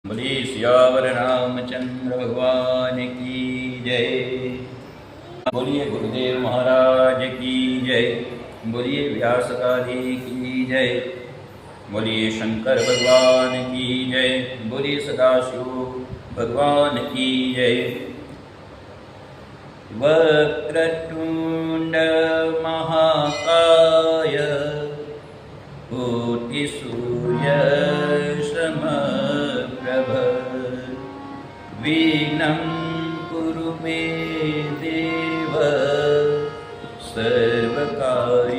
बोलिए सियावर रामचंद्र भगवान की जय। बोलिए गुरुदेव महाराज की जय। बोलिए व्यासकादि की जय। बोलिए शंकर भगवान की जय। बोलिए सदाशिव भगवान की जय। वक्रतुंड महाकाय कोटि सूर्य समप्रभ विघ्नं कुरु मे देव सर्वकार्येषु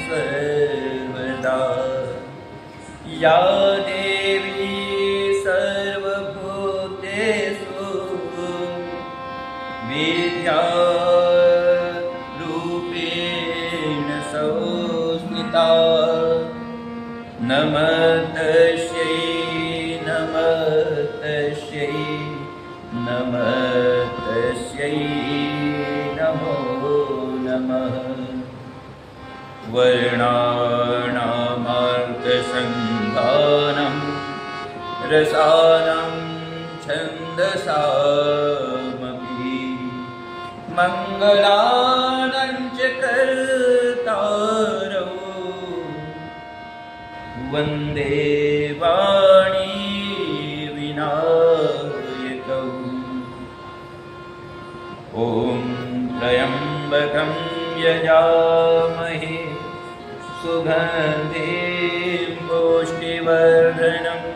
सर्वदा। या देवी सर्वभूतेषु विद्यारूपेण संस्थिता। नमस्तस्यै नमस्तस्यै नमस्तस्यै नमो नमः। वर्णानामर्थसङ्घानं रसानं छन्दसामपि मङ्गलानं च कर्तारौ वन्दे वाणी विनायकौ। ॐ त्र्यम्बकं यजामहे सुगन्धिं पुष्टिवर्धनम्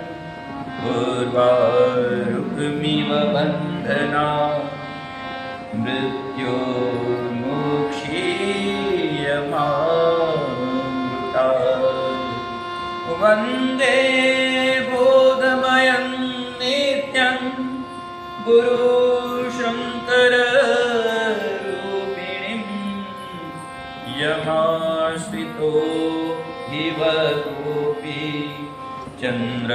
उर्वारुकमिव बन्धनात् मृत्योर्मुक्षीयमामृतात्। वन्दे बोधमयं नित्यं गुरुशङ्कररूपिणीं यमाश्रितो हिवकोऽपि चन्द्र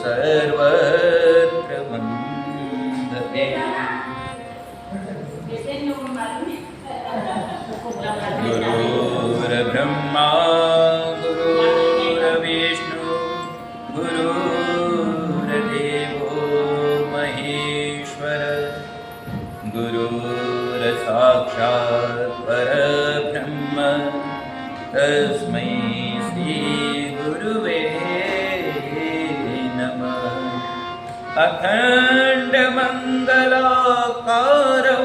सर्वत्र वन्दते। गुरुर्ब्रह्मा गुरुर्विष्णु गुरुर्देवो महेश्वर गुरुर्साक्षात् परब्रह्म तस्मै श्री गुरुवे नमः। अखण्डमङ्गलाकारौ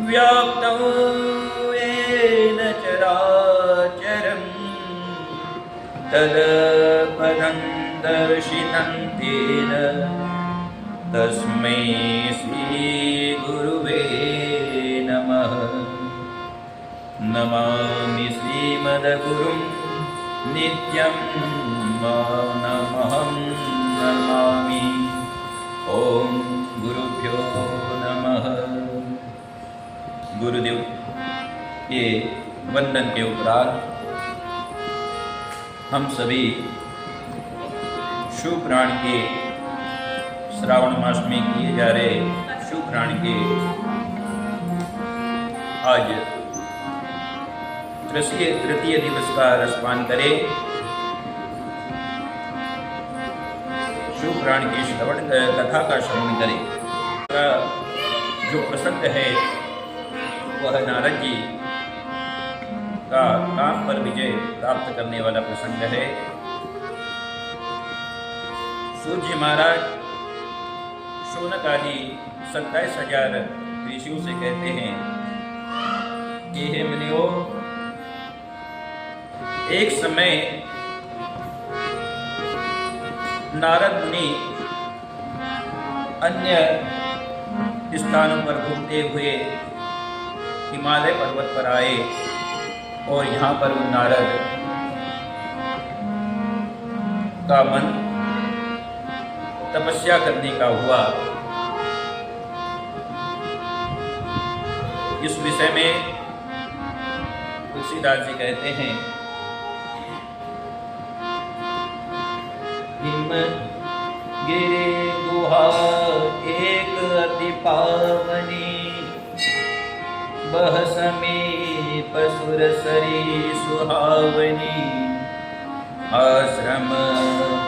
व्याप्तौ येन चराचरं तत्पदं दर्शितं तेन तस्मै श्रीगुरुवे नमः। नमामि श्रीमद्गुरुं नित्यं मानमहं नमामि। ओम गुरुभ्यो नमः। गुरुदेव के वंदन के उपरांत हम सभी शिवपुराण के श्रावण मास में किए जा रहे शिवपुराण के आज तृतीय दिवस का रसपान करें। शिवपुराण की कथा का श्रवण करें। जो प्रसंग है वह नारद जी का काम पर विजय प्राप्त करने वाला प्रसंग है। सूर्य महाराज शौनक आदि 27,000 ऋषियों से कहते हैं कि हे मुनियों, एक समय नारद मुनि अन्य स्थानों पर घूमते हुए हिमालय पर्वत पर आए और यहाँ पर वो नारद का मन तपस्या करने का हुआ। इस विषय में तुलसीदास जी कहते हैं, हिमगिरि गुहा एक अति पावनी बह समीप सुरसरी सुहावनी। आश्रम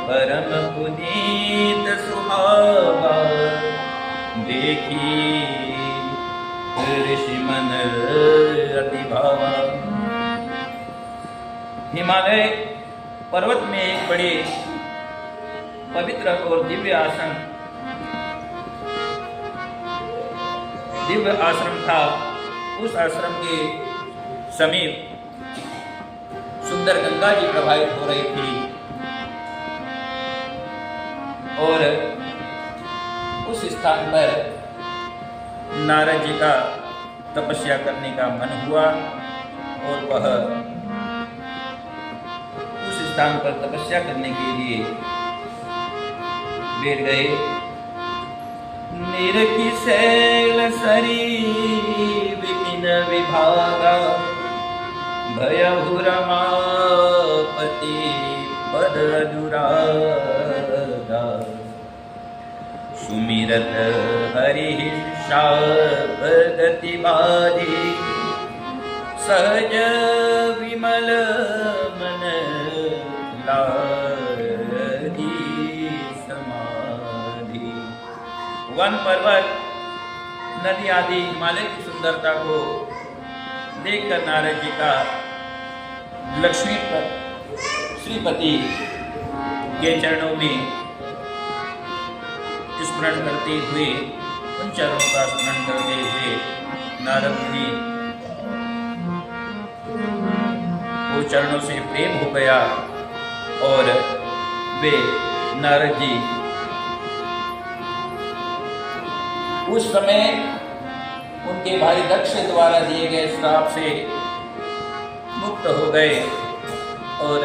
परम पुनीत सुहावा, देखी ऋषि मन अति भावा। हिमालय पर्वत में एक बड़े पवित्र और दिव्य आश्रम था। उस आश्रम के समीप सुंदर गंगा जी प्रवाहित हो रही थी और उस स्थान पर नारद जी का तपस्या करने का मन हुआ और वह उस स्थान पर तपस्या करने के लिए बैठ गए। निरखि शैल सरी विपिन विभागा, भयहु रमापति पद अनुरागा। सुमिरत हरि शाप गति बाधी, सहज विमल मन लागी समाधि। वन पर्वत नदी आदि हिमालय की सुंदरता को देखकर नारद जी का लक्ष्मी श्रीपति के चरणों में स्मरण करते हुए, उन चरणों का स्मरण करते हुए नारद जी वो चरणों से प्रेम हो गया और वे नारद जी उस समय उनके भाई दक्ष द्वारा दिए गए श्राप से मुक्त हो गए और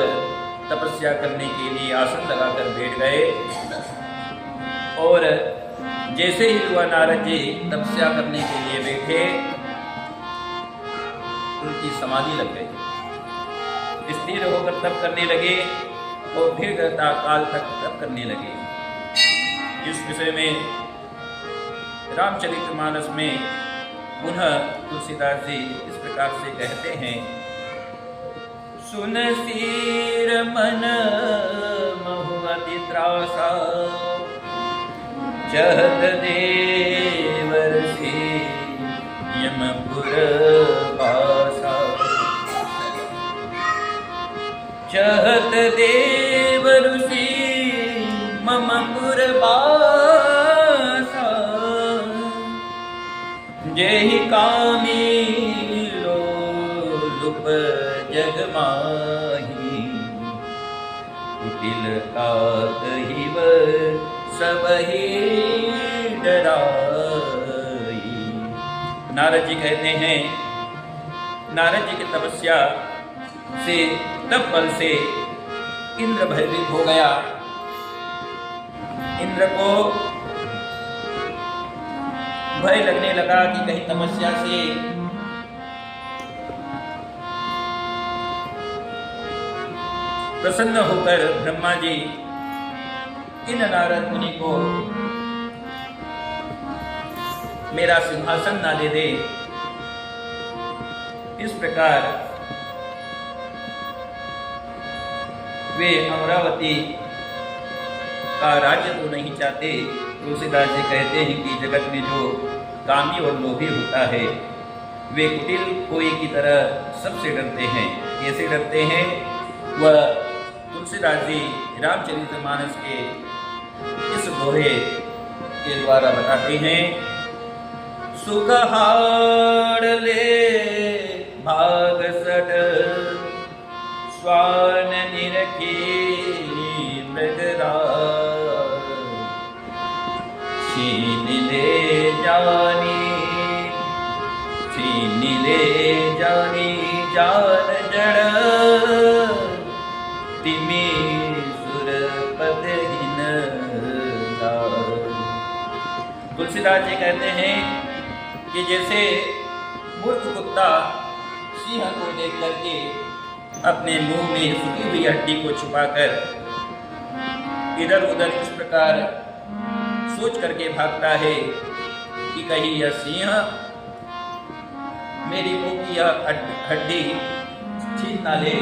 तपस्या करने के लिए आसन लगाकर बैठ गए। और जैसे ही हुआ नारद जी तपस्या करने के लिए बैठे, उनकी समाधि लग गई। स्थिर होकर तप करने लगे और फिर काल तक तप करने लगे। इस विषय में रामचरितमानस में पुनः तुलसीदास जी इस प्रकार से कहते हैं। सुन सीर मन महुअति त्रासा, चहत देवर से यमपुर पासा। चहत देवर से ममपुर पासा, जेहि कामी लोलुप जग माही। कुटिल काकहिब सबहि डराई। नारद जी कहते हैं, नारद जी की तपस्या से तप बल से इंद्र भयभीत हो गया। इंद्र को भय लगने लगा कि कहीं तपस्या से प्रसन्न होकर ब्रह्मा जी इन नारद मुनि को मेरा सिंहासन ना दे दे। इस प्रकार वे अमरावती का राज्य तो नहीं चाहते। तुलसीदास जी कहते हैं कि जगत में जो कामी और लोभी होता है, वे कुटिल कोई की तरह सबसे डरते हैं। कैसे डरते हैं वह तुलसीदास जी रामचरितमानस के इस दोहे के द्वारा बताते हैं। सुख हाड़ ले भाग सट, स्वान निरखी मृगराज। छीन ले जानी, छीन ले जानी जान जड़। तिमी सुरपद हिन लाल। तुलसीदास जी कहते हैं कि जैसे मूर्ख कुत्ता सिंह को देख करके अपने मुंह में सूखी हुई हड्डी को छुपाकर इधर उधर इस प्रकार सोच करके भागता है कि कहीं यह सिंह मेरी मुंह की यह हड्डी छीन ना ले।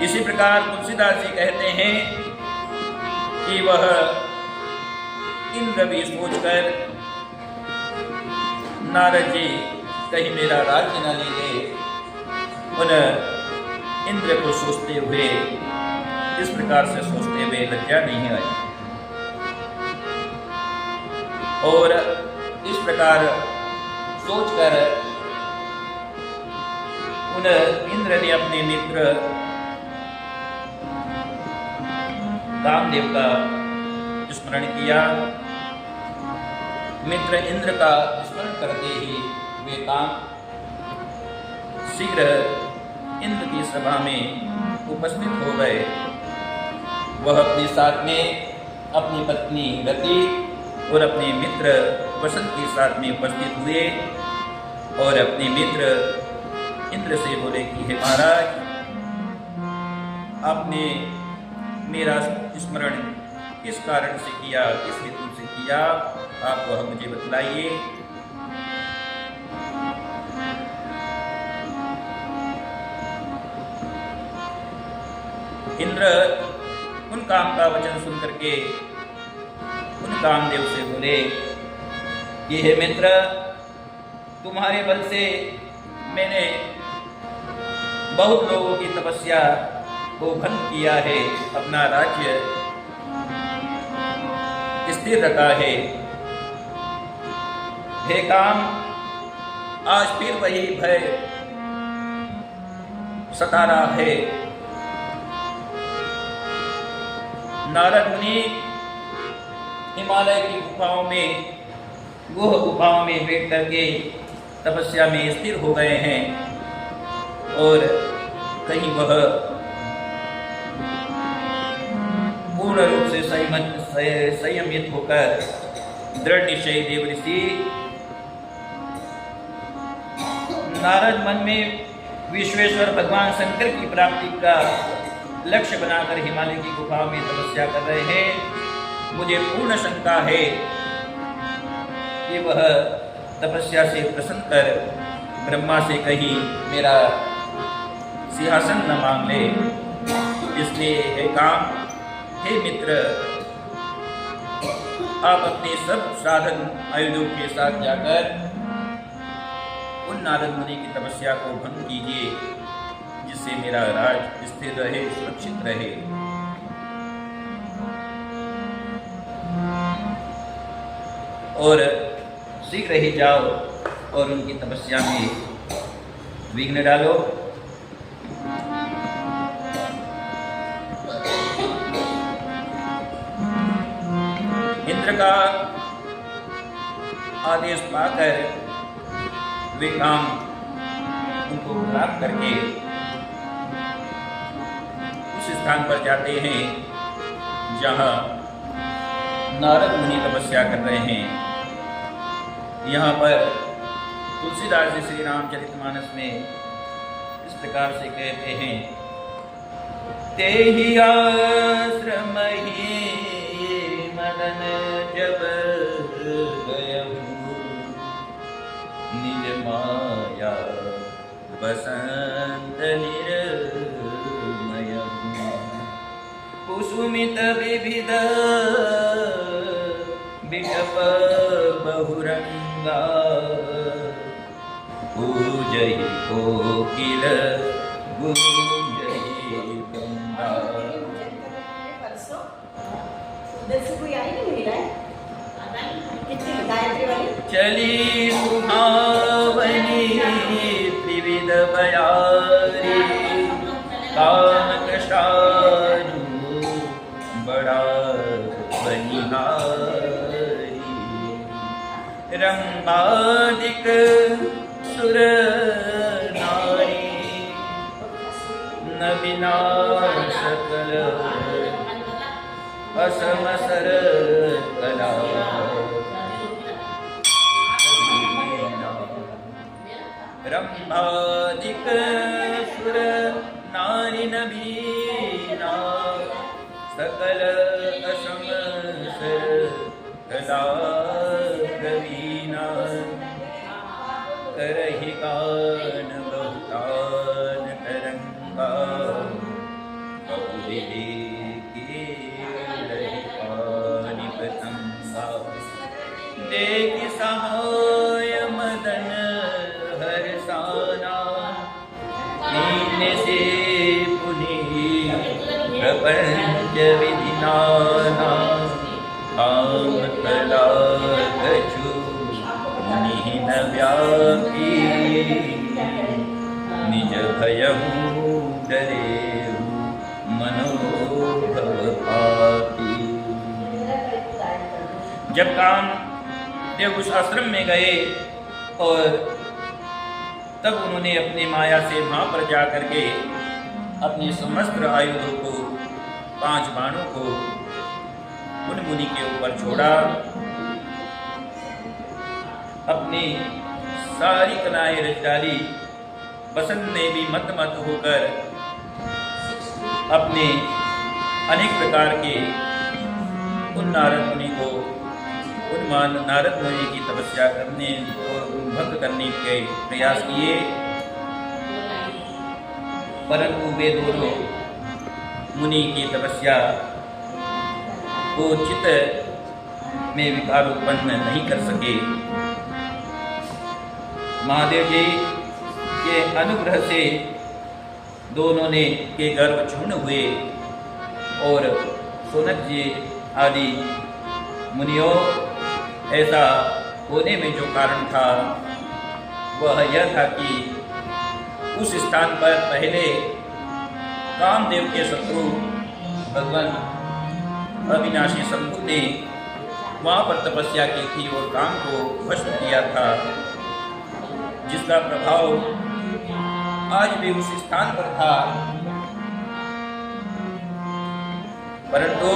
इसी प्रकार तुलसीदास जी कहते हैं कि वह इंद्र भी सोचकर नारद जी कहीं मेरा राज्य न ले ले, उन इंद्र को सोचते हुए, इस प्रकार से सोचते हुए लज्जा नहीं आई। और इस प्रकार सोचकर उन इंद्र ने अपने मित्र कामदेव का स्मरण किया। मित्र इंद्र का स्मरण करते ही वे काम शीघ्र इंद्र की सभा में उपस्थित हो गए। वह अपने साथ में अपनी पत्नी रति और अपने मित्र वसंत के साथ में उपस्थित हुए और अपने मित्र इंद्र से बोले कि हे महाराज, आपने मेरा स्मरण किस कारण से किया, किस हेतु से किया, आप वह मुझे बतलाइए। इंद्र उन काम का वचन सुन करके उन कामदेव से बोले कि हे मित्र, तुम्हारे बल से मैंने बहुत लोगों की तपस्या को भंग किया है, अपना राज्य स्थिर रखा है। हे काम, आज फिर वही भय सता रहा है। नारद मुनि हिमालय की गुफाओं में, गुह गुफाओं में बैठ करके तपस्या में स्थिर हो गए हैं और कहीं वह पूर्ण रूप से संयमित होकर दृढ़ निश्चय देव ऋषि नारद मन में विश्वेश्वर भगवान शंकर की प्राप्ति का लक्ष्य बनाकर हिमालय की गुफा में तपस्या कर रहे हैं। मुझे पूर्ण शंका है कि वह तपस्या से प्रसन्न कर ब्रह्मा से कहीं मेरा सिंहासन न मांग ले। इसलिए हे काम, हे मित्र, आप अपने सब साधन आयुधों के साथ जाकर उन नारद मुनि की तपस्या को भंग कीजिए, जिससे मेरा राज स्थिर रहे, सुरक्षित रहे। और शीघ्र ही जाओ और उनकी तपस्या में विघ्न डालो। इंद्र का आदेश पाकर वे काम उनको प्राप्त करके उस स्थान पर जाते हैं जहाँ नारद मुनि तपस्या कर रहे हैं। यहाँ पर तुलसीदास जी श्री रामचरितमानस में इस प्रकार से कहते हैं, तेहि आश्रम ही मदन जब गयहु, निज माया बसंत निर्मयहु, कुसुमित विविध बिषप बहुरंगा, पूजहि कोकिल गूंजहि वृंदा। कोई आई नहीं मिला है, कितनी गायत्री वाली चली सुहावनी त्रिविध बयारी, काम कृष्णानु बड़ा बनिहारी, रंबादिक सुर नारी, न बिना सकल असमसर कला, रंभादिक सुर नारी न बीना, सकल असमसर कला प्रवीणा, करहि गान बहुतान तरंगा, विवेकी निपतंगा देख सहाय मदन हरसाना कीन से पुनि प्रपंच विधि नाना काम कला कछु निहिन व्यापी निज भयहु डरेहु मनोभव पापी। जब काम देव उस आश्रम में गए और तब उन्होंने अपनी माया से वहां पर जाकर के अपने समस्त आयुधों को 5 बाणों को उन मुनि के ऊपर छोड़ा। अपनी सारी कलाएं रच डाली। बसंत ने भी मत मत होकर अपने अनेक प्रकार के उन नारद मुनि को नारद मुनि की तपस्या करने और भक्त करने के प्रयास किए, परंतु वे दोनों मुनि की तपस्या को चित्त में विकार उत्पन्न नहीं कर सके। महादेव जी के अनुग्रह से दोनों ने के गर्भ क्षुण्ण हुए और सोनक जी आदि मुनियों ऐसा होने में जो कारण था वह यह था कि उस स्थान पर पहले कामदेव के शत्रु भगवान अविनाशी शंभु ने वहाँ पर तपस्या की थी और काम को भस्म किया था, जिसका प्रभाव आज भी उस स्थान पर था। परंतु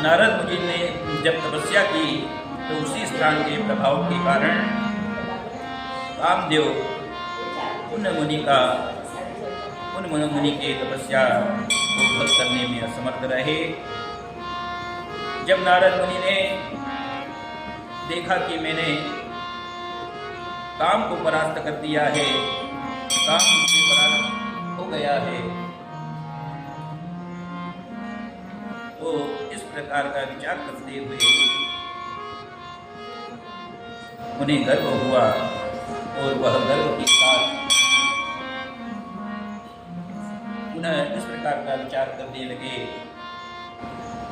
नारद मुनि ने जब तपस्या की तो उसी स्थान के प्रभाव के कारण कामदेव उन मुनि के तपस्या को भंग करने में असमर्थ रहे। जब नारद मुनि ने देखा कि मैंने काम को परास्त कर दिया है, काम मुझसे परास्त हो गया है, तो इस प्रकार का विचार करते हुए उन्हें गर्व हुआ और वह गर्व के साथ पुनः इस प्रकार का विचार करने लगे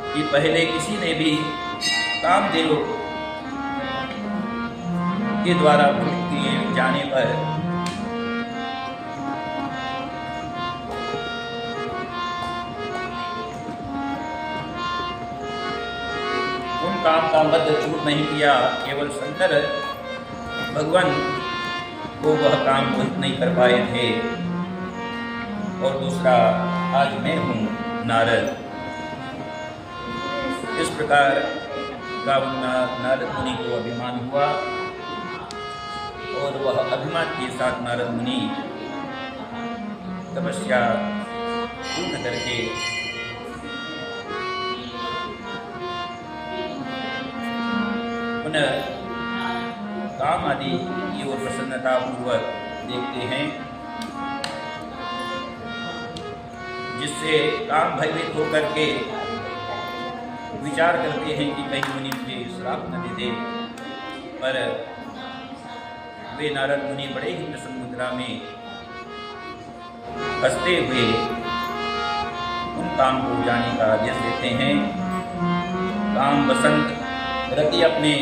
कि पहले किसी ने भी कामदेव के द्वारा भक्त किए जाने पर उन काम का बद्ध छूट नहीं किया, केवल शंकर भगवान को वह काम पूर्ण नहीं कर पाए थे। और दूसरा, आज मैं हूँ नारद। इस प्रकार का नारद मुनि को अभिमान हुआ और वह अभिमान के साथ नारद मुनि तपस्या पूर्ण करके पुनः काम आदि की ओर प्रसन्नता पूर्वक देखते हैं, जिससे काम भयभीत होकर के विचार करते हैं कि कहीं मुनि मुझे श्राप न दे दे। पर वे नारद मुनि बड़े ही प्रसन्न मुद्रा में हंसते हुए उन काम को जाने का आदेश देते हैं। काम बसंत रति अपने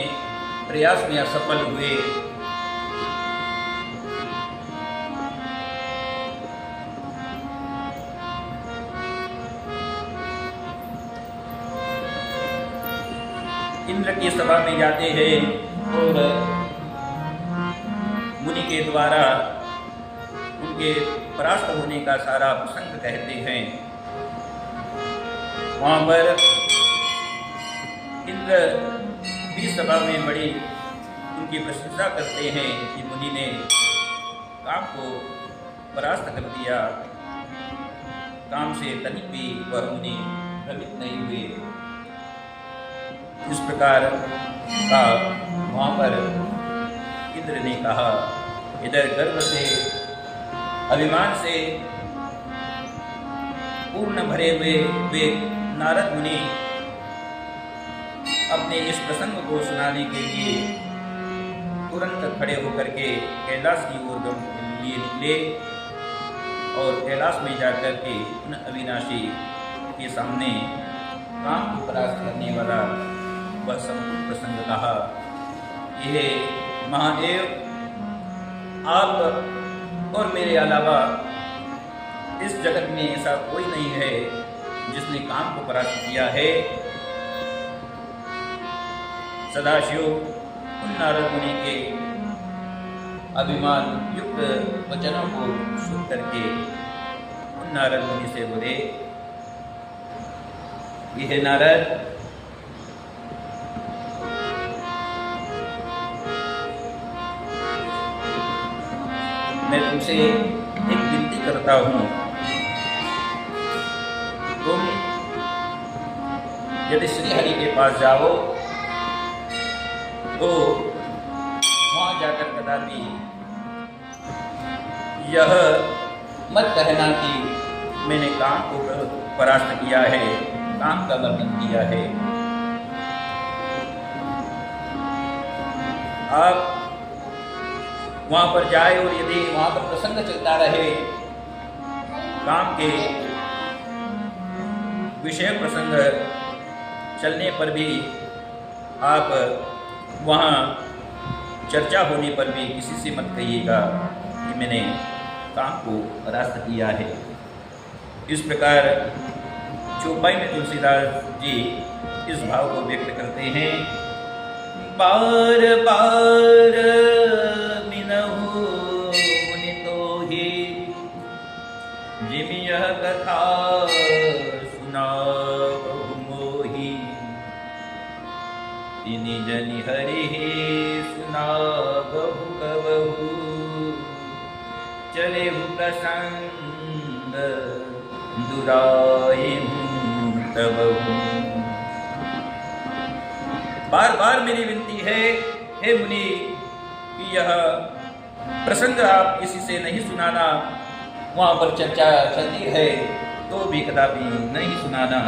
प्रयास में असफल हुए। इंद्र की सभा में जाते हैं और मुनि के द्वारा उनके परास्त होने का सारा प्रसंग कहते हैं। वहाँ पर इंद्र भी सभा में बड़ी उनकी प्रशंसा करते हैं कि मुनि ने काम को परास्त कर दिया। काम से तनिक भी वह मुनि भ्रमित नहीं हुए। इस प्रकार का वहाँ पर इंद्र ने कहा। इधर गर्व से, अभिमान से पूर्ण भरे हुए वे नारद मुनि अपने इस प्रसंग को सुनाने के लिए तुरंत खड़े होकर के कैलाश की ओर लिए निकले और कैलाश में जाकर के उन अविनाशी के सामने काम को परास्त करने वाला वह संपूर्ण प्रसंग कहा। यह महादेव, आप और मेरे अलावा इस जगत में ऐसा कोई नहीं है जिसने काम को परास्त किया है। सदाशिव उन नारद मुनि के अभिमान युक्त वचनों को सुन करके उन नारद मुनि से बोले, यह नारद, मैं तुमसे एक विनती करता हूँ, तुम यदि श्री हरि के पास जाओ तो वहाँ जाकर कदापि यह मत कहना कि मैंने काम को परास्त किया है, काम का वर्णन किया है। आप वहाँ पर जाए और यदि वहाँ पर प्रसंग चलता रहे, काम के विषय प्रसंग चलने पर भी, आप वहाँ चर्चा होने पर भी किसी से मत कहिएगा कि मैंने काम को परास्त किया है। इस प्रकार चौपाई में तुलसीदास जी इस भाव को व्यक्त करते हैं। बार बार मिनहु मुनि तोहि, जिमि यह कथा सुनावहु मोहि, तिनि जनि हरि सुनावहु कबहु, चलेहु प्रसंग दुराएहु तबहु। बार बार मेरी विनती है, हे मुनि, कि यह प्रसंग आप किसी से नहीं सुनाना। वहाँ पर चर्चा चलती है तो भी कदापि नहीं सुनाना।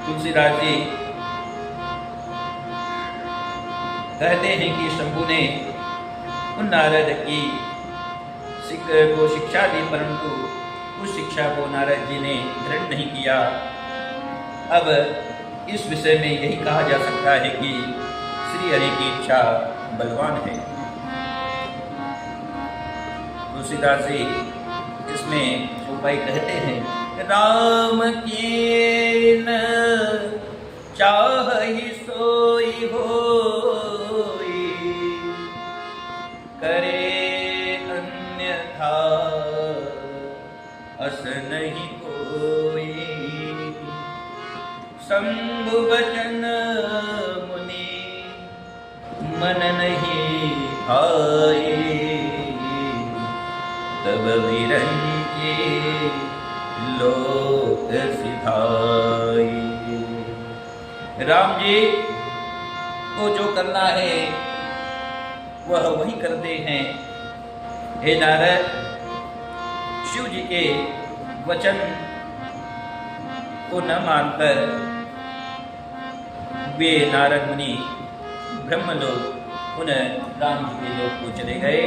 तुलसीदास जी कहते हैं कि शंभु ने उन नारद की को शिक्षा दी, परंतु उस शिक्षा को नारद जी ने ग्रहण नहीं किया। अब इस विषय में यही कहा जा सकता है कि श्री हरि की इच्छा बलवान है। तुलसीदास जी इसमें चौपाई कहते हैं, राम की न चाहि सोई होई, करे अन्यथा अस नहीं कोई, शंभु वचन मुनि मन नहीं भाए, तब विरंची लोक सिधाई। राम जी को जो करना है वह वही करते हैं। हे नारद, शिव जी के वचन को न मानकर वे नारद मुनि ब्रह्मलोक उन राम जी के लोक को चले गए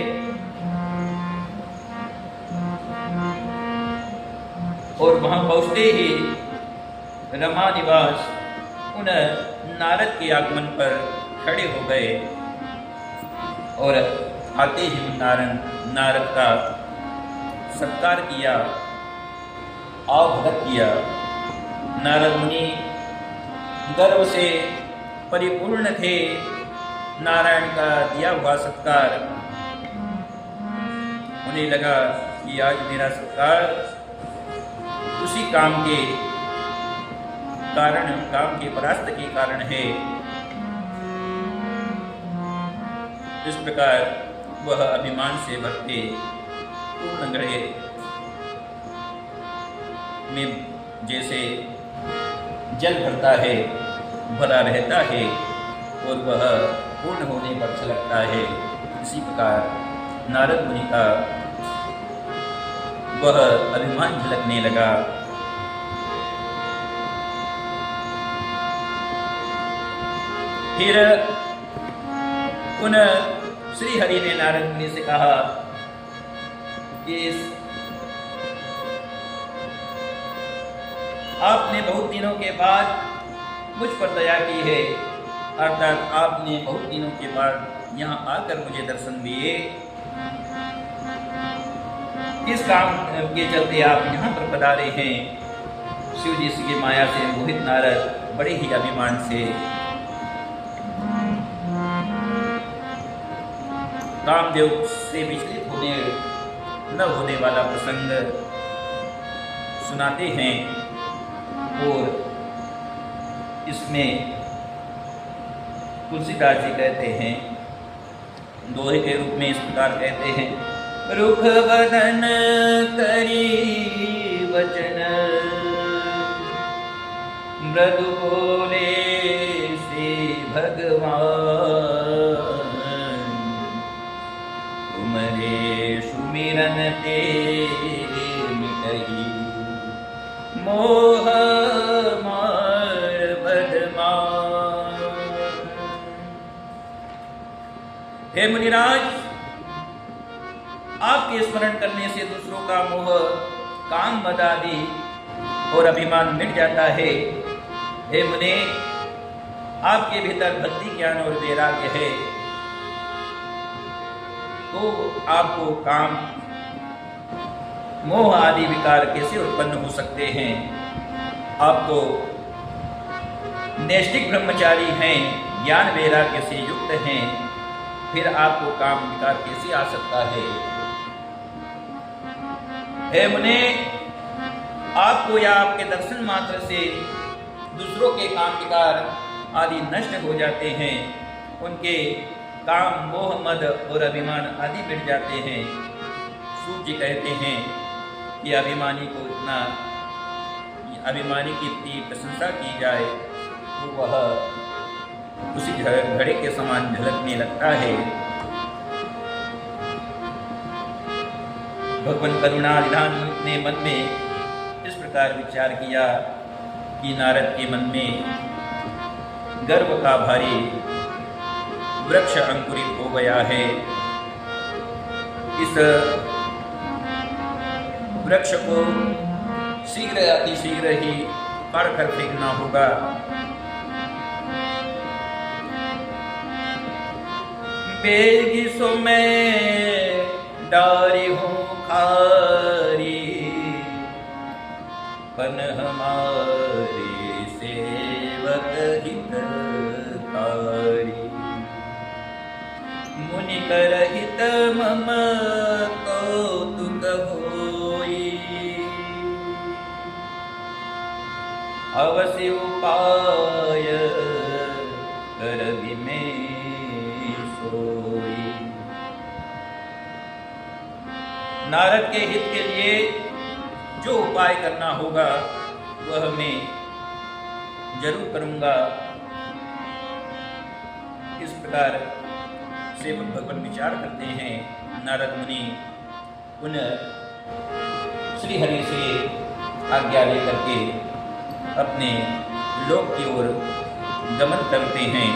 और वहां पहुंचते ही रमा निवास उन नारद के आगमन पर खड़े हो गए और आते ही नारद का सत्कार किया, आवभगत किया। नारद मुनि गर्व से परिपूर्ण थे। नारायण का दिया हुआ सत्कार, उन्हें लगा कि आज मेरा सत्कार उसी काम के कारण, काम के परास्त के कारण है। इस प्रकार वह अभिमान से भरते पूर्ण ग्रह में जैसे जल भरता है, भरा रहता है और वह पूर्ण होने पर छलकता है, इसी प्रकार नारद मुनि का वह अभिमान झलकने लगा। फिर उन श्री हरि ने नारद मुनि से कहा कि आपने बहुत दिनों के बाद मुझ पर दया की है, अर्थात आपने बहुत दिनों के बाद यहाँ आकर मुझे दर्शन दिए। किस काम के चलते आप यहाँ पर पधारे हैं? शिव जी की माया से मोहित नारद बड़े ही अभिमान से कामदेव से विचलित न होने वाला प्रसंग सुनाते हैं और इसमें तुलसीदास जी कहते हैं, दोहे के रूप में इस प्रकार कहते हैं, रुख वदन करी वचन मृदु बोले से भगवान, तुमरे सुमिरन ते मिटही मोह मार बदमान। हे मुनिराज, आपके स्मरण करने से दूसरों का मोह, काम, मद आदि और अभिमान मिट जाता है। हे मुने, आपके भीतर भक्ति, ज्ञान और वैराग्य है, तो आपको काम, मोह आदि विकार कैसे उत्पन्न हो सकते हैं? आप तो नैष्ठिक ब्रह्मचारी हैं, ज्ञान वैराग्य से युक्त हैं, फिर आपको काम विकार कैसे आ सकता है? हे मुने, आपको या आपके दर्शन मात्र से दूसरों के काम विकार आदि नष्ट हो जाते हैं, उनके काम, मोह, मद और अभिमान आदि मिट जाते हैं। सूत जी कहते हैं कि अभिमानी की इतनी प्रशंसा की जाए तो वह उसी घड़े के समान झलकने लगता है। भगवान करुणा निधान ने मन में इस प्रकार विचार किया कि नारद के मन में गर्व का भारी वृक्ष अंकुरित हो गया है। इस वृक्ष को शीघ्र अतिशीघ्र ही काट कर फेंकना होगा। बेगी सो मैं डारी हूँ खारी, पन हमारे सेवक हितकारी, मुनि कर हित मम कौतुक होई, अवश्य उपाय कर में सोई। नारद के हित के लिए जो उपाय करना होगा वह मैं जरूर करूंगा। इस प्रकार से भगवान विचार करते हैं। नारद मुनि उन श्री हरि से आज्ञा लेकर के अपने लोक की ओर गमन करते हैं।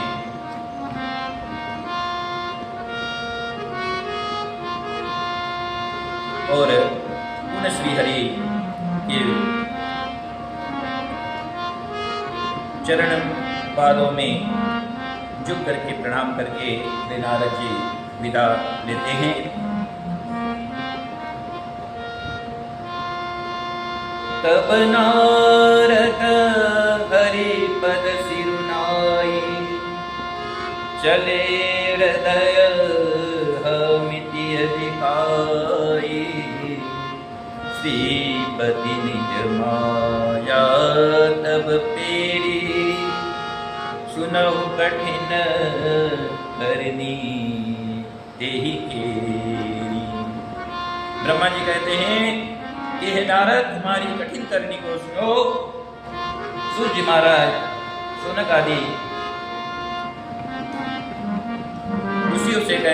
और उन श्री हरि के चरण पादों में झुक करके प्रणाम करके वे नारद जी विदा लेते हैं। तब नारद हरि पद सिरुनाई, चले हृदय हमिति दिखाई, श्रीपति निज माया तब पेरी, सुनहु कठिन करनी तेहि केरी। ब्रह्मा जी कहते हैं कि हे नारद, तुम्हारी कठिन करनी को सुनो। सूर्य महाराज, शौनक आदि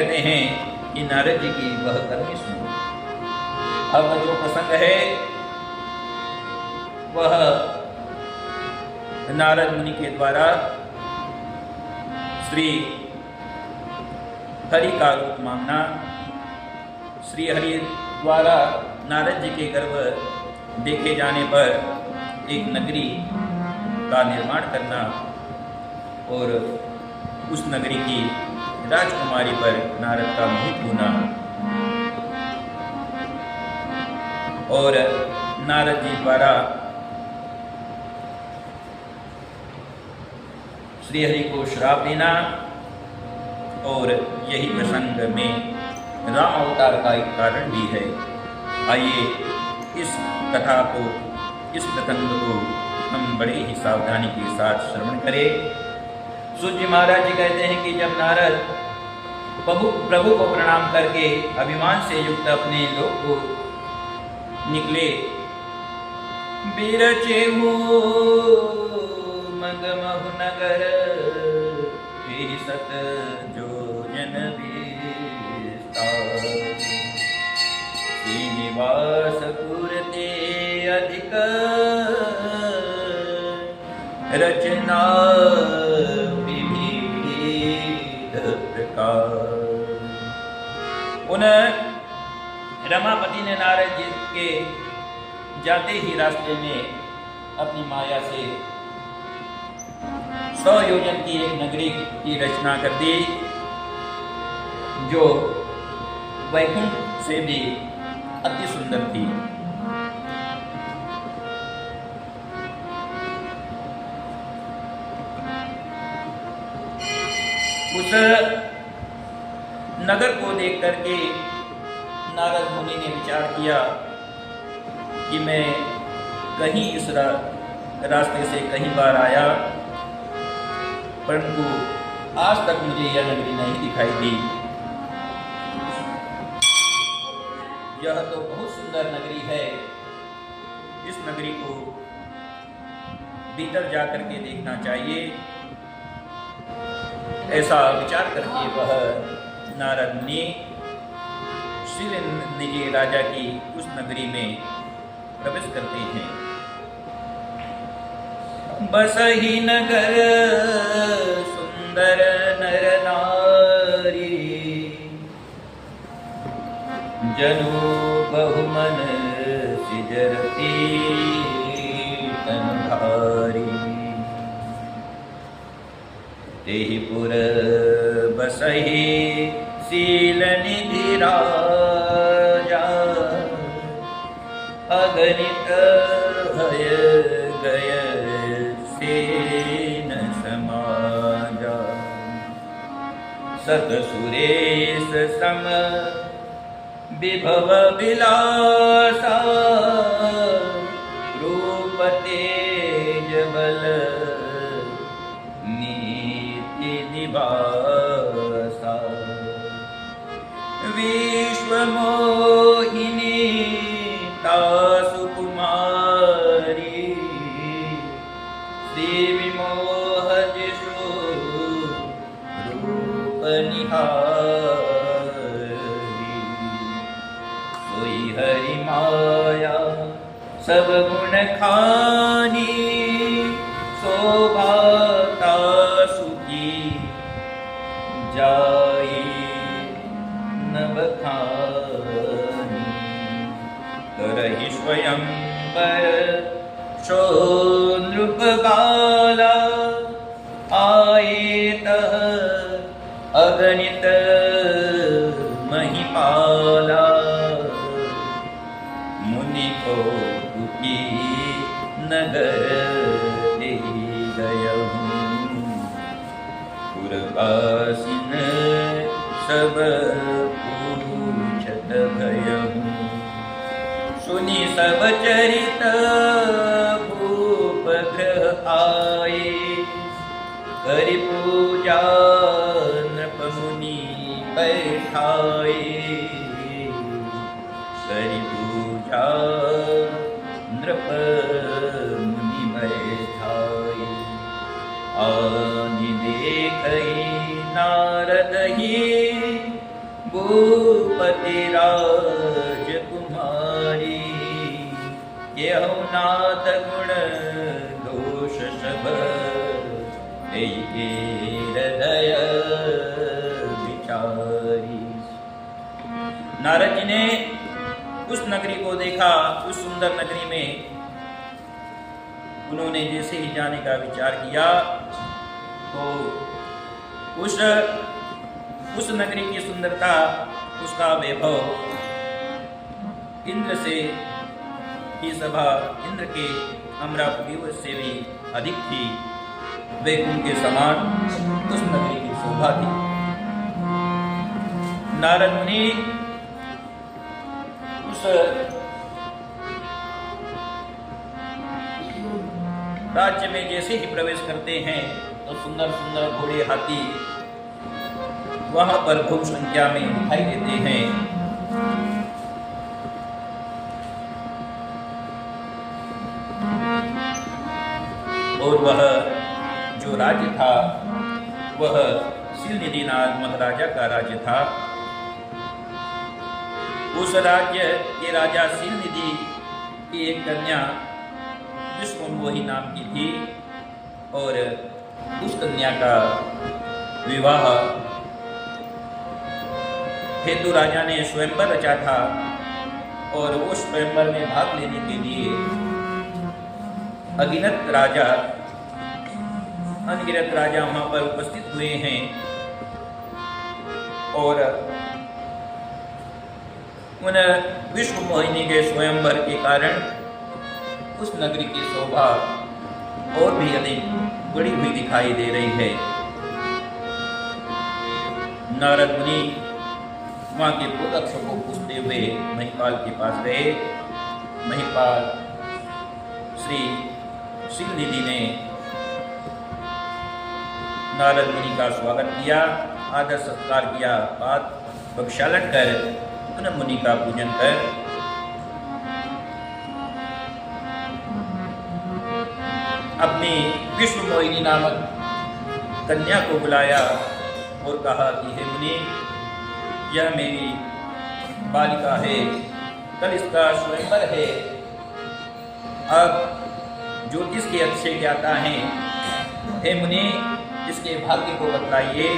कहते हैं कि नारद जी की वह करनी सुनो। अब जो प्रसंग है वह नारद मुनि के द्वारा श्री हरि का रूप मांगना, श्री हरि द्वारा नारद जी के गर्भ देखे जाने पर एक नगरी का निर्माण करना और उस नगरी की राजकुमारी पर नारद का मोहित होना और नारद जी द्वारा श्री हरि को श्राप देना, और यही प्रसंग में राम अवतार का एक कारण भी है। आइए इस कथा को, इस प्रसंग को हम बड़े ही सावधानी के साथ श्रवण करें। सूत जी महाराज जी कहते हैं कि जब नारद प्रभु को प्रणाम करके अभिमान से युक्त अपने लोक को निकले, बिरचे मगमहु नगर सत जो जन विस्तार, श्रीनिवास पुरते अधिक रचना विविध प्रकार। उन रमापति ने नारद जी के जाते ही रास्ते में अपनी माया से 100 योजन की एक नगरी की रचना कर दी, जो वैकुंठ से भी अति सुंदर थी। उस नगर को देख करके नारद मुनि ने विचार किया कि मैं कहीं इस रास्ते से कहीं बार आया, परंतु आज तक मुझे यह नगरी नहीं दिखाई दी। यह तो बहुत सुंदर नगरी है, इस नगरी को भीतर जाकर के देखना चाहिए। ऐसा विचार करके वह नारद मुनि शिव निजी राजा की उस नगरी में प्रवेश करते हैं। बसहि नगर सुंदर नर नारी, जनु बहुमन सिजरती तनधारी, तेहि पुर बसहि शील निधि राजा, अगणित भय गय सेन समाजा, सत सुरेश सम विभव विलासा, रूप तेज बल नीति निवासा, विश्व मोहिनी तासु कुमारी, श्री विमोह जिषु रूप निहारी, सोई हरि माया सब गुण खानी, शोभा तासु की जाई न बखानी, करहि स्वयंवर शो नृप बाला, आए तह अगणित महिपाला, मुनि को दुखी नगर दे गयहूँ, पुरवासिन सब पूछत भयहूँ, सुनि सब चरित भूप ग्रह आए, करि पूजा नृप मुनि बैठाए, करि पूजा नृप मुनि बैठाए, आनि देखहि नारद ही भूपति राजकुमारी, केहु नाथ गुण दोष सब, एहि हृदय विचारी। नारद जी ने उस नगरी को देखा। उस सुंदर नगरी में उन्होंने जैसे ही जाने का विचार किया तो उस नगरी की सुंदरता, उसका वैभव इंद्र से की सभा, इंद्र के अमरापुरी से भी अधिक थी। वैकुंठ के समान उस नगरी की शोभा थी। नारद मुनि उस राज्य में जैसे ही प्रवेश करते हैं तो सुंदर सुंदर घोड़े, हाथी वहां पर खूब संख्या में दिखाई देते हैं। और वह जो राज्य था वह शीलनिधि नामक राजा का राज्य था। उस राज्य के राजा शीलनिधि की एक कन्या विश्वमोही नाम की थी और उस कन्या का विवाह हेतु राजा ने स्वयंवर रचा था और वो स्वयंवर में भाग लेने के लिए अनगिनत राजा वहां पर उपस्थित हुए हैं और उन विश्व मोहिनी के स्वयंवर के कारण उस नगरी की शोभा और भी अधिक बढ़ी हुई दिखाई दे रही है। नारद मुनि वहां के पूर्वक्ष को पूछते हुए महिपाल के पास गए। महिपाल श्री शीलनिधि ने नारद मुनि का स्वागत किया, आदर सत्कार किया, बात बख्शालन कर उन मुनि का पूजन कर अपनी विश्व मोहिनी नामक कन्या को बुलाया और कहा कि हे मुनि, यह मेरी बालिका है, कल इसका स्वयंवर है। अब ज्योतिष के अच्छे ज्ञाता हैं, हे मुनि इसके भाग्य को बतलाइए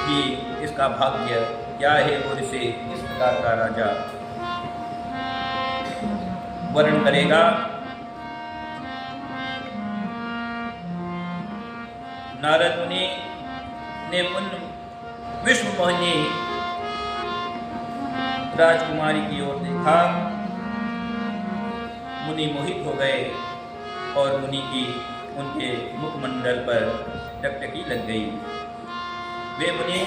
कि इसका भाग्य क्या है और इसे किस प्रकार का राजा वर्ण करेगा। नारद मुनि ने उन विश्व मोहिनी राजकुमारी की ओर देखा। मुनि मोहित हो गए और मुनि की उनके मुखमंडल पर टकटकी लग गई। वे मुनि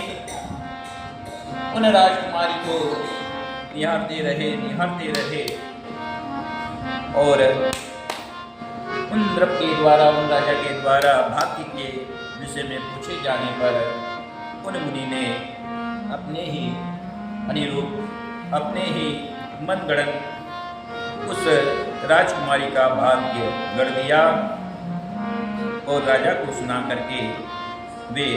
उन राजकुमारी को निहारते रहे और उन द्रव के द्वारा, उन राजा के द्वारा भाग्य के विषय में पूछे जाने पर उन मुनि ने अपने ही अनुरूप, अपने ही मनगढ़ंत उस राजकुमारी का भाग्य गढ़ दिया और राजा को सुना करके वे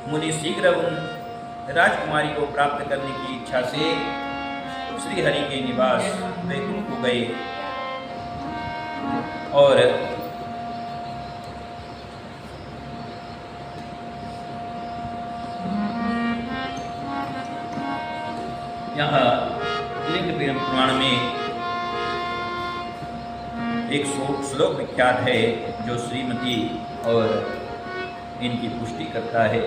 मुनि शीघ्र उन राजकुमारी को प्राप्त करने की इच्छा से श्री हरि के निवास वैकुंठ को गए और यहाँ लिंग पुराण में एक श्लोक विख्यात है जो श्रीमती और इनकी पुष्टि करता है।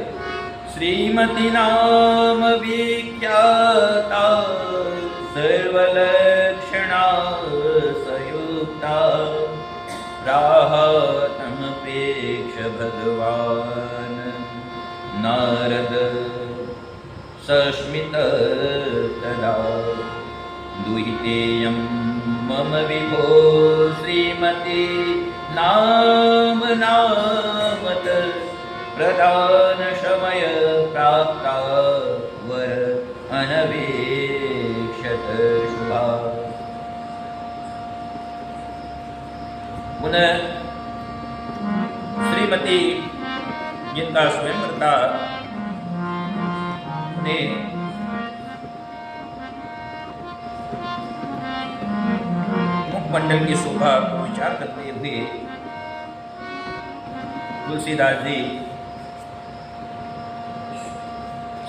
श्रीमती नाम विख्याता सर्वलक्षणा संयुक्ता राहतम प्रेक्ष भगवान नारद सस्मित तदा दुहितेयं मम विभो श्रीमती नाम नामत प्रदान समय प्राप्ता वर अनवेक्षत शुभा। पुनः श्रीमती जिनका स्वयंवर था अपने मुखमंडल की शोभा को विचार करते हुए तुलसीदास जी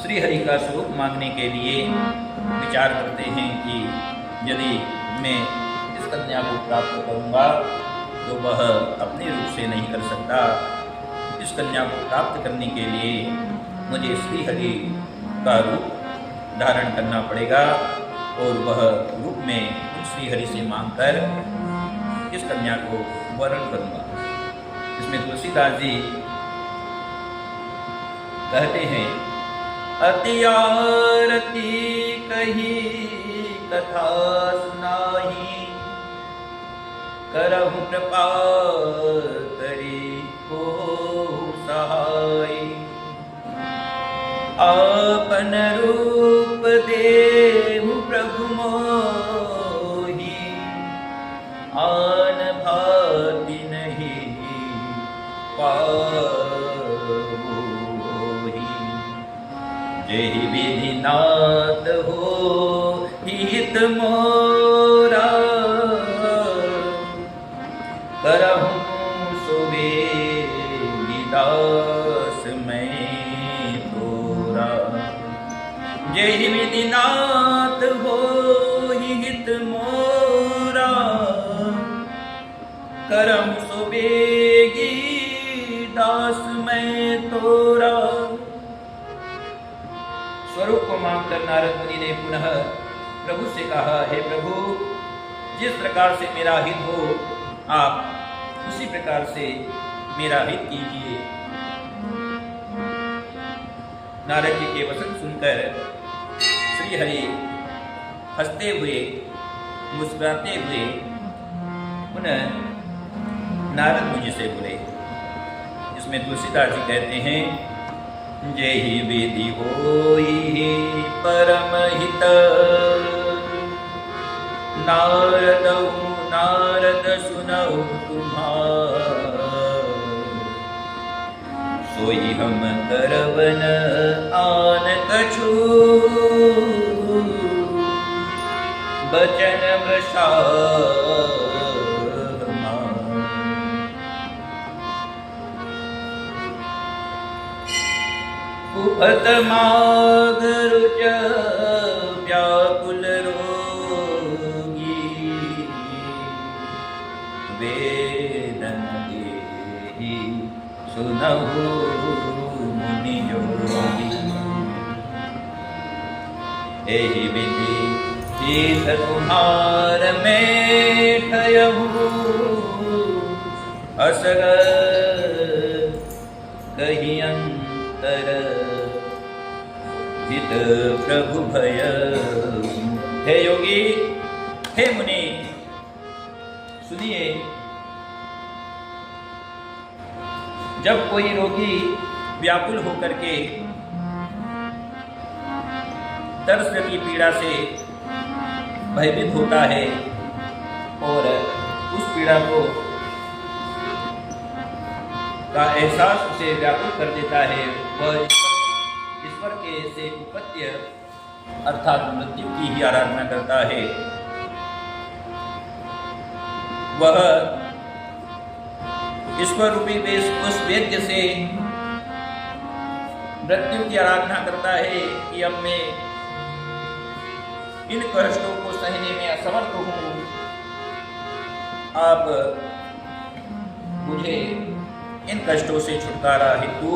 श्री हरि का स्वरूप मांगने के लिए विचार करते हैं कि यदि मैं इस कन्या को प्राप्त करूंगा तो वह अपने रूप से नहीं कर सकता। इस कन्या को प्राप्त करने के लिए मुझे श्री हरि का रूप धारण करना पड़ेगा और वह रूप में श्री हरि से मांगकर इस कन्या को वरण करूंगा। इसमें तुलसीदास जी कहते हैं, अति आरती कही कथा सुनाही, करहु कृपा करी को सहाय। आपन रूप देहु प्रभु मोहि, आन भाति नहीं पावोहि। जेहि विधि नाथ हो हित मोरा, करहु सुबेगी दास मैं तोरा। जेहि विधि नाथ हो हित मोरा, करम सुबेगी दास मैं तोरा। स्वरूप को मांगकर नारद मुनि ने पुनः प्रभु से कहा, हे प्रभु, जिस प्रकार से मेरा हित हो आप उसी प्रकार से मेरा हित कीजिए। नारद जी के वचन सुनकर श्री हरि हंसते हुए मुस्कुराते हुए पुनः नारद मुझे से बोले। इसमें तुलसीदास जी कहते हैं, जेहि विधि होई परम हित, नारद सुनऊ तुम्हार। सोई हम करवन आन कछु, बचन बसार। कुपत माग रुच व्याकुल रोगी, वेदन देहि सुनहु मुनि योगी। एहि विधि तीर्थ तुम्हार में ठयहु, असग कहि अंतर हित प्रभु भय। हे योगी, हे मुनि, सुनिए, जब कोई रोगी व्याकुल होकर के दर्द की पीड़ा से भयभीत होता है और उस पीड़ा को का एहसास उसे व्याकुल कर देता है, वह ईश्वर के से उपत्य अर्थात मृत्यु की ही आराधना करता है। वह ईश्वर रूपी उस वेद्य से मृत्यु की आराधना करता है कि अब मैं इन कष्टों को सहने में असमर्थ हूँ, आप मुझे इन कष्टों से छुटकारा हेतु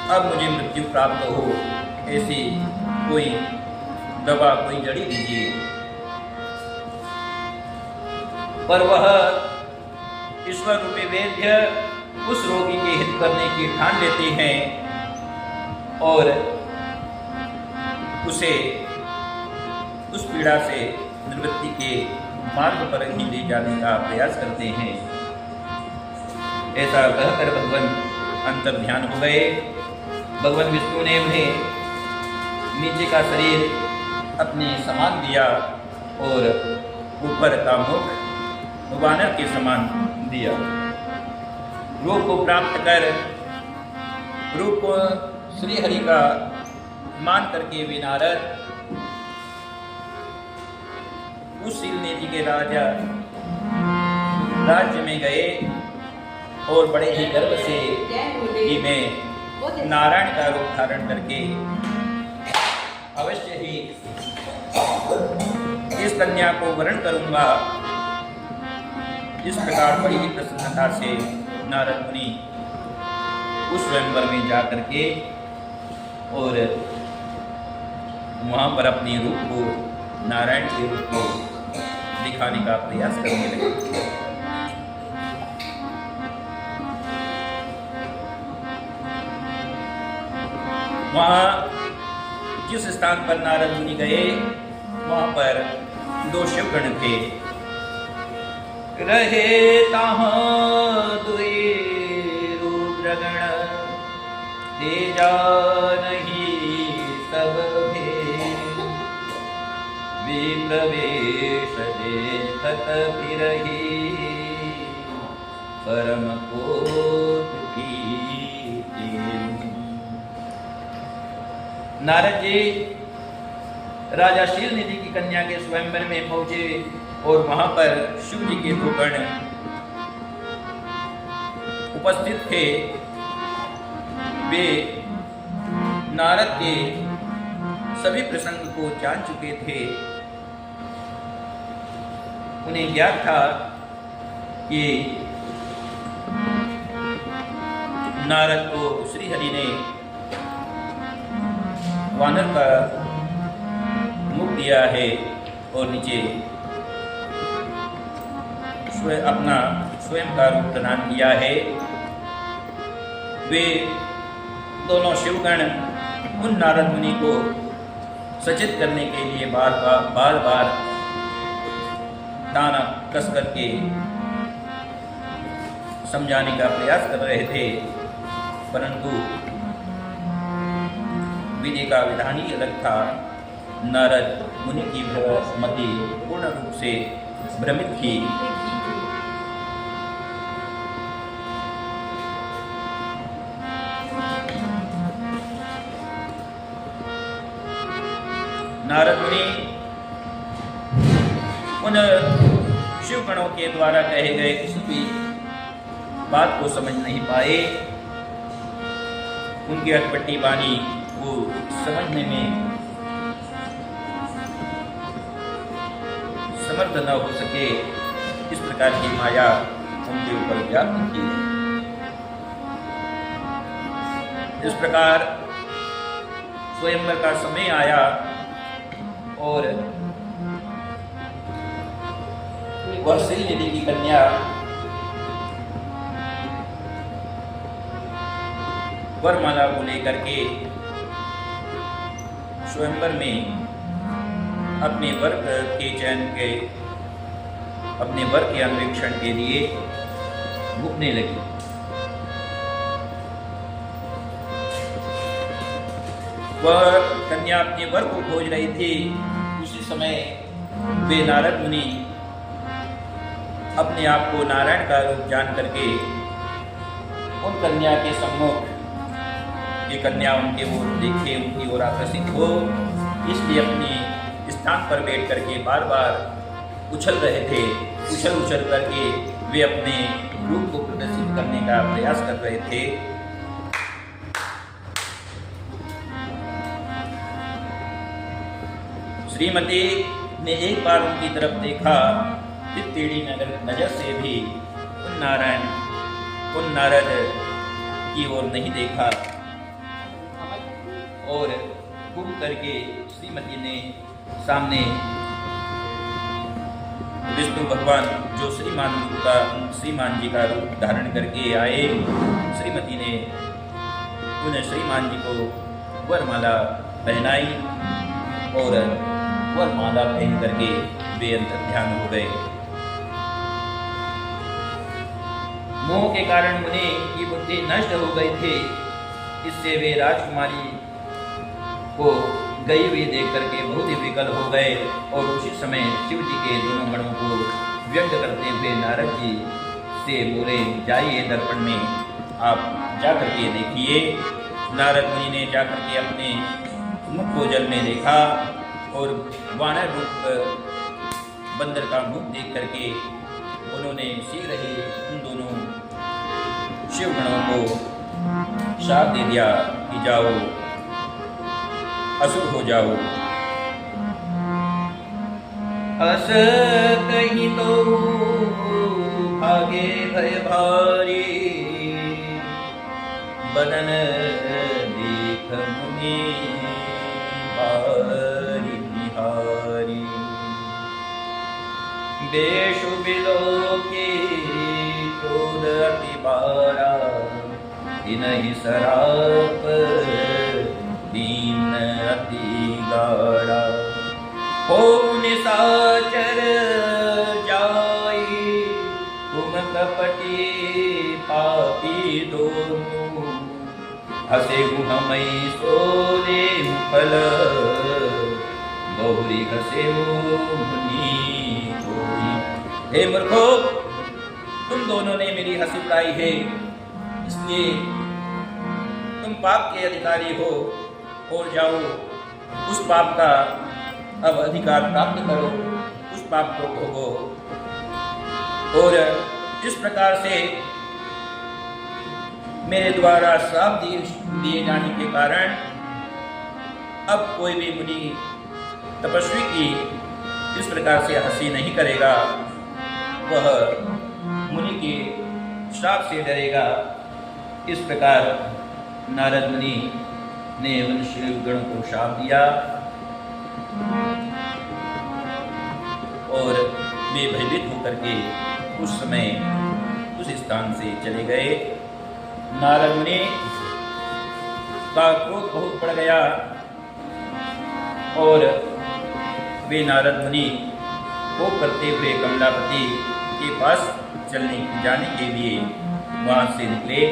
अब मुझे मृत्यु प्राप्त हो, ऐसी कोई दवा, कोई जड़ी दीजिए। पर वह ईश्वर रूपी वेद्य उस रोगी के हित करने की ठान लेते हैं और उसे उस पीड़ा से निवृत्ति के मार्ग पर ही ले जाने का प्रयास करते हैं। ऐसा कहकर भगवान अंतर ध्यान हो गए। भगवान विष्णु ने उन्हें नीचे का शरीर अपने समान दिया और ऊपर का मुख वानर के समान दिया। रूप को प्राप्त कर रूप श्री हरि का मान करके वे नारद उस शीलनिधि के राजा राज्य में गए और बड़े ही गर्व से कि मैं नारायण का रूप धारण करके अवश्य ही इस कन्या को वरण करूंगा। इस प्रकार बड़ी ही प्रसन्नता से नारद मुनि उस स्वयंवर में जा करके और वहां पर अपने रूप को, नारायण के रूप को दिखाने का प्रयास करने लगे। वहां जिस स्थान पर नारद मुनि गए वहां पर 2 शिवगण थे। रहे तहाँ दुई रुद्रगण, तेजा नहीं सब भेद। विप्रवेश देखत फिरहि, परम कोटि नारद जी राजा शीलनिधि की कन्या के स्वयंवर में पहुंचे और वहां पर शिव जी के 2 गण उपस्थित थे। वे नारद के सभी प्रसंग को जान चुके थे। उन्हें ज्ञात था कि नारद को श्री हरि ने वानर का मुख दिया है और नीचे अपना स्वयं का रूप प्रदान किया है। वे दोनों शिवगण उन नारद मुनि को सचेत करने के लिए बार बार दाना कस करके समझाने का प्रयास कर रहे थे, परंतु विधि का विधान ही अलग था। नारद मुनि की मति पूर्ण रूप से भ्रमित थी। नारद मुनि उन शिवगणों के द्वारा कहे गए किसी भी बात को समझ नहीं पाए। उनकी अटपटी वाणी वो समझने में समर्थ न हो सके। इस प्रकार की माया उनके ऊपर व्याप्त की। इस प्रकार स्वयंवर का समय आया और वह शीलनिधि की कन्या वरमाला को लेकर के स्वयंवर में अपने वर के चयन के, अपने वर के अन्वेषण के लिए घूमने लगी। वह कन्या अपने वर को खोज रही थी। उसी समय वे नारद मुनि अपने आप को नारायण का रूप जान करके उन कन्या के सम्मुख, ये कन्या उनके ओर देखे, उनकी ओर आकर्षित हो, इसलिए अपने स्थान पर बैठ करके बार बार उछल रहे थे। उछल करके वे अपने रूप को प्रदर्शित करने का प्रयास कर रहे थे। श्रीमती ने एक बार उनकी तरफ देखा, फिर टेढ़ी नजर से भी उन नारद की ओर नहीं देखा और घूम करके श्रीमती ने सामने विष्णु भगवान जो श्रीमान जी का रूप धारण करके आए, श्रीमती ने उन्हें श्रीमान जी को वरमाला पहनाई और वरमाला पहन करके वे अंतर ध्यान हो गए। मोह के कारण मुनि की बुद्धि नष्ट हो गई थी। इससे वे राजकुमारी को गई हुई देख करके बहुत ही विकल हो गए और उसी समय शिव जी के दोनों गणों को व्यक्त करते हुए नारद जी से बोले, जाइए दर्पण में आप जा करके देखिए। नारद मुनि ने जा करके अपने मुख को जल में देखा और वानर रूप बंदर का मुख देख करके उन्होंने शीघ्र ही उन दोनों शिवगणों को शाप दे दिया कि जाओ, असुर हो जाओ। अस कहीं तो भागे भय भारी, बदन देख मुनि भारी निहारी। बेशु बिलोकी क्रोध अति बारा, तिनहि सराप दीन अति गाढ़ा। हो निशाचर जाई तुम कपटी पापी दोनों, हसे गुहमई सोले फल बहुरी हसे मुनि कोई। हे मूर्खो, तुम दोनों ने मेरी हंसी उड़ाई है, इसलिए तुम पाप के अधिकारी हो और जाओ, उस पाप का अब अधिकार प्राप्त करो, उस पाप को भोगो। और इस प्रकार से मेरे द्वारा श्राप दिए जाने के कारण अब कोई भी मुनि तपस्वी की इस प्रकार से हंसी नहीं करेगा, वह मुनि के श्राप से डरेगा। इस प्रकार नारद मुनि ने उन शिवगणों को श्राप दिया और वे भयभीत होकर के उस समय उस स्थान से चले गए। नारद मुनि का क्रोध बहुत बढ़ गया और वे नारद मुनि को करते हुए कमलापति के पास जाने के लिए वहाँ से निकले।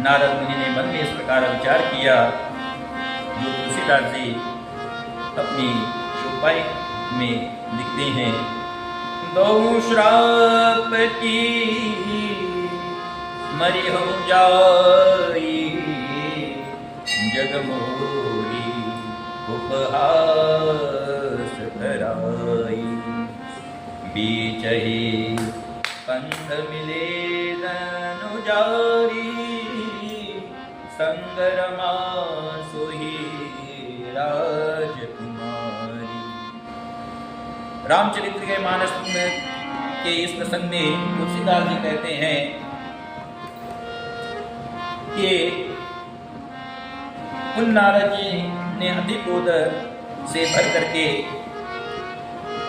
नारद मुनि ने मन में इस प्रकार विचार किया जो तुलसीदास जी अपनी चौपाई में लिखते हैं। दो श्राप की मरि हो जाई, जग मोरी उपहास कराई। बीच ही पंथ मिले धनु जारी, संगरमा सोही राजकुमारी। रामचरित्र के मानस के इस प्रसंग में तुलसीदास जी कहते हैं कि उन नारद जी ने अति क्रोध से भर करके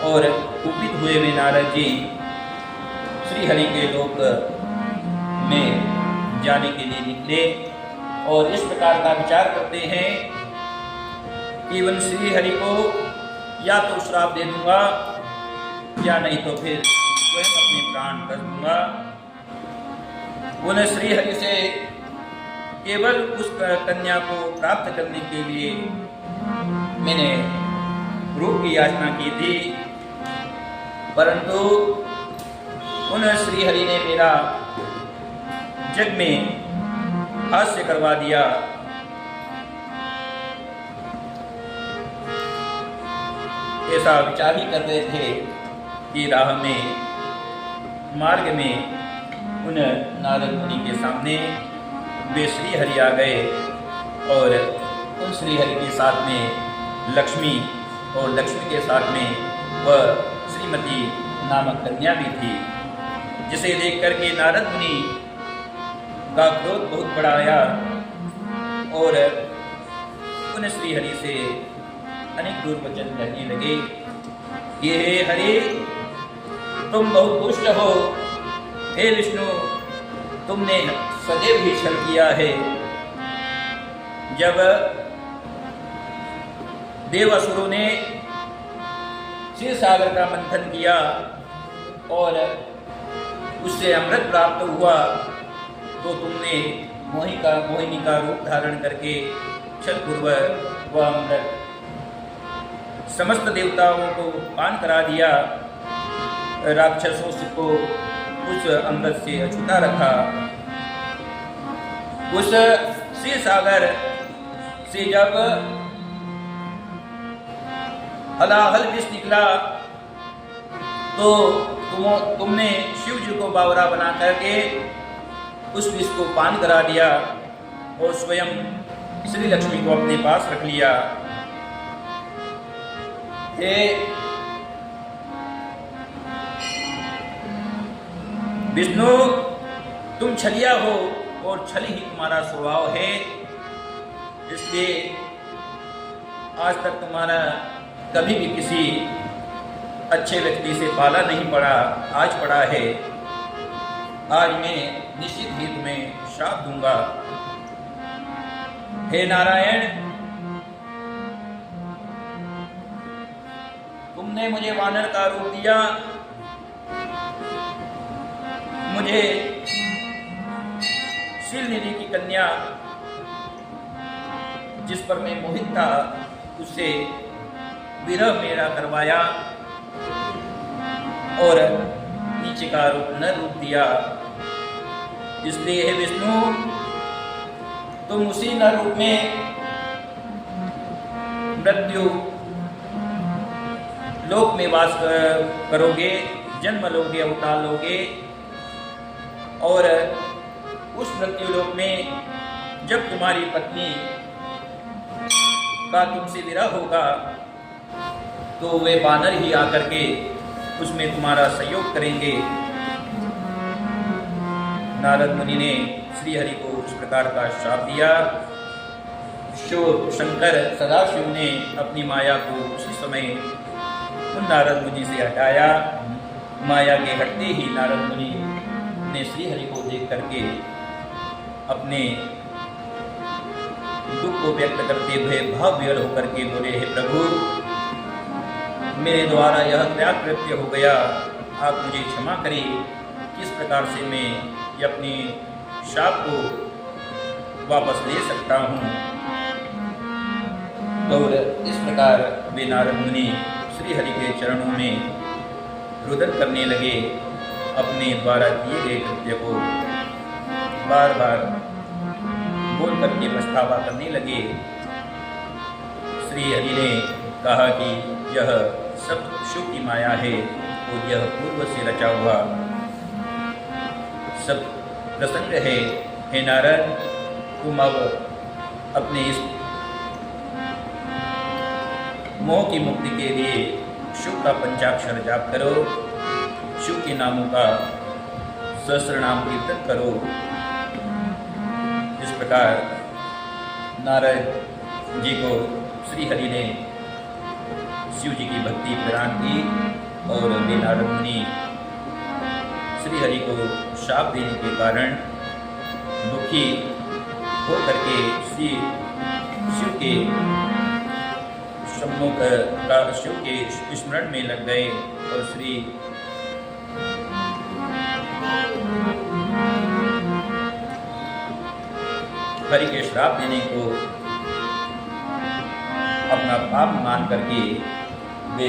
और कुपित हुए वे नारद जी श्री हरि के लोक में जाने के लिए निकले और इस प्रकार का विचार करते हैं कि उन श्री हरि को या तो श्राप दे दूंगा या नहीं तो फिर स्वयं अपने प्राण कर दूंगा। उन श्री हरि से केवल उस कन्या को प्राप्त करने के लिए मैंने रूप की याचना की थी, परंतु उन श्री हरि ने मेरा जग में हास्य करवा दिया। ऐसा विचार ही कर रहे थे कि राह में मार्ग में उन नारद मुनि के सामने वे श्री हरि आ गए और उन श्री हरि के साथ में लक्ष्मी और लक्ष्मी के साथ में वह श्रीमती नामक कन्या भी थी, जिसे देख करके नारद मुनि का क्रोध बहुत बढ़ाया और उन श्री हरि से अनेक दूर वचन कहने लगे कि हे हरि, तुम बहुत दुष्ट हो। हे विष्णु, तुमने सदैव ही छल किया है। जब देवासुरों ने क्षीर सागर का मंथन किया और उससे अमृत प्राप्त हुआ तो तुमने मोहिनी का रूप धारण करके छलपूर्वक वह अमृत समस्त देवताओं को पान करा दिया, राक्षसों को उस अमृत से अछूता रखा। उस क्षीर सागर से जब हलाहल विष निकला तो तुमने शिव जी को बावरा बना करके उस विष को पान करा दिया और स्वयं श्री लक्ष्मी को अपने पास रख लिया। हे विष्णु, तुम छलिया हो और छली ही तुम्हारा स्वभाव है, इसलिए आज तक तुम्हारा कभी भी किसी अच्छे व्यक्ति से पाला नहीं पड़ा, आज पड़ा है। आज मैं निश्चित ही तुम्हें श्राप दूंगा। हे नारायण, तुमने मुझे वानर का रूप दिया, मुझे शील निधि की कन्या जिस पर मैं मोहित था उससे विरह मेरा करवाया और नीचे का रूप नर रूप दिया। इसलिए हे विष्णु, तुम उसी नर रूप में मृत्यु लोक में वास करोगे, जन्म लोगे, अवतार लोगे और उस मृत्यु लोक में जब तुम्हारी पत्नी का तुमसे विरह होगा तो वे बानर ही आकर के उसमें तुम्हारा सहयोग करेंगे। नारद मुनि ने श्री हरि को इस प्रकार का श्राप दिया। शिव शंकर सदाशिव ने अपनी माया को उसी समय उन नारद मुनि से हटाया। माया के हटते ही नारद मुनि ने श्री हरि को देख करके अपने दुख को व्यक्त करते हुए भाव विहल होकर के बोले, हे प्रभु, मेरे द्वारा यह क्या कृत्य हो गया, आप मुझे क्षमा करें। किस प्रकार से मैं ये अपने शाप को वापस ले सकता हूँ। तो इस प्रकार वे नारद मुनि श्री हरि के चरणों में रुदन करने लगे। अपने द्वारा किए गए कृत्य को बार बार बोल करके पछतावा करने लगे। श्री हरि ने कहा कि यह सब शिव की माया है और यह पूर्व से रचा हुआ सब प्रसंग है। हे नारद, तुम अब अपने इस मोह की मुक्ति के लिए शिव का पंचाक्षर जाप करो, शिव के नामों का सहस्त्र नाम कीर्तन करो। इस प्रकार नारद जी को श्री हरि ने शिव जी की भक्ति प्रदान की और वे नारद मुनि श्री हरि को शाप देने के कारण दुखी होकर के श्री शिव के सम्मुख शिव के स्मरण में लग गए और श्री हरि के श्राप देने को अपना पाप मान करके वे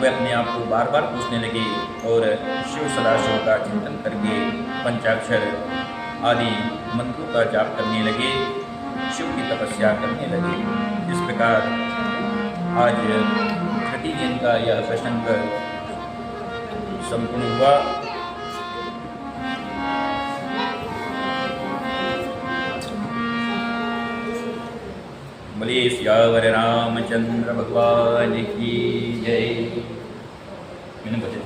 अपने आप को बार बार पूछने लगे और शिव सदाशिव का चिंतन करके पंचाक्षर आदि मंत्रों का जाप करने लगे, शिव की तपस्या करने लगे। इस प्रकार आज छठी दिन का यह प्रसंग संपूर्ण हुआ। बोलिए सियावर रामचंद्र भगवान की जय। मैंने बचे